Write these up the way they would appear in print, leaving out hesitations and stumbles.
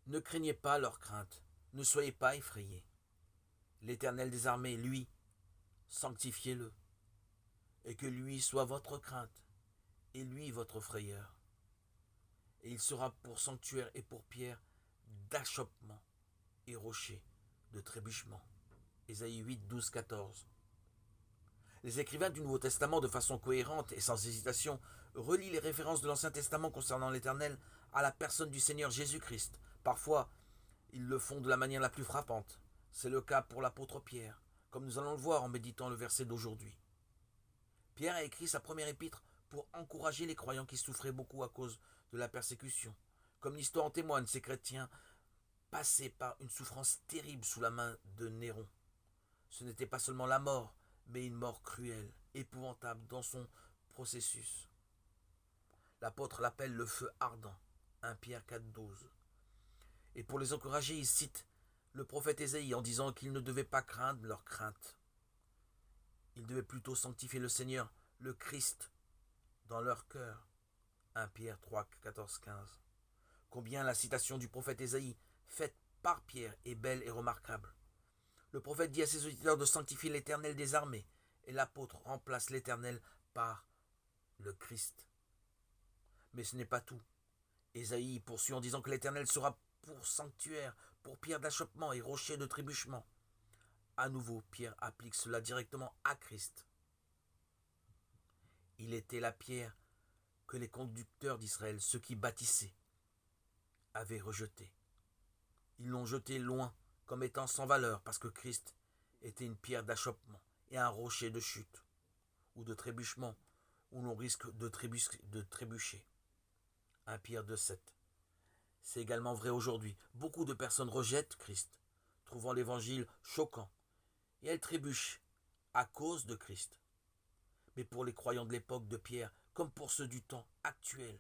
Ne craignez pas leur crainte, ne soyez pas effrayés. L'Éternel des armées, lui, sanctifiez-le, et que lui soit votre crainte, et lui votre frayeur. Et il sera pour sanctuaire et pour pierre d'achoppement et rocher de trébuchement. Ésaïe 8, 12, 14. Les écrivains du Nouveau Testament, de façon cohérente et sans hésitation, relient les références de l'Ancien Testament concernant l'Éternel à la personne du Seigneur Jésus-Christ. Parfois, ils le font de la manière la plus frappante. C'est le cas pour l'apôtre Pierre, comme nous allons le voir en méditant le verset d'aujourd'hui. Pierre a écrit sa première épître pour encourager les croyants qui souffraient beaucoup à cause de la persécution. Comme l'histoire en témoigne, ces chrétiens passaient par une souffrance terrible sous la main de Néron. Ce n'était pas seulement la mort, mais une mort cruelle, épouvantable dans son processus. L'apôtre l'appelle le feu ardent, 1 Pierre 4, 12. Et pour les encourager, il cite le prophète Ésaïe en disant qu'ils ne devaient pas craindre leur crainte. Ils devaient plutôt sanctifier le Seigneur, le Christ, dans leur cœur. 1 Pierre 3, 14, 15. Combien la citation du prophète Ésaïe, faite par Pierre, est belle et remarquable. Le prophète dit à ses auditeurs de sanctifier l'Éternel des armées, et l'apôtre remplace l'Éternel par le Christ. Mais ce n'est pas tout. Ésaïe poursuit en disant que l'Éternel sera pour sanctuaire, pour pierre d'achoppement et rocher de trébuchement. À nouveau, Pierre applique cela directement à Christ. Il était la pierre que les conducteurs d'Israël, ceux qui bâtissaient, avaient rejetée. Ils l'ont jetée loin, comme étant sans valeur, parce que Christ était une pierre d'achoppement et un rocher de chute, ou de trébuchement, où l'on risque de trébucher. 1 Pierre 2, 7. C'est également vrai aujourd'hui. Beaucoup de personnes rejettent Christ, trouvant l'évangile choquant, et elles trébuchent à cause de Christ. Mais pour les croyants de l'époque de Pierre, comme pour ceux du temps actuel,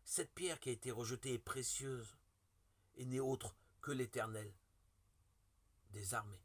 cette pierre qui a été rejetée est précieuse et n'est autre que l'Éternel des armées.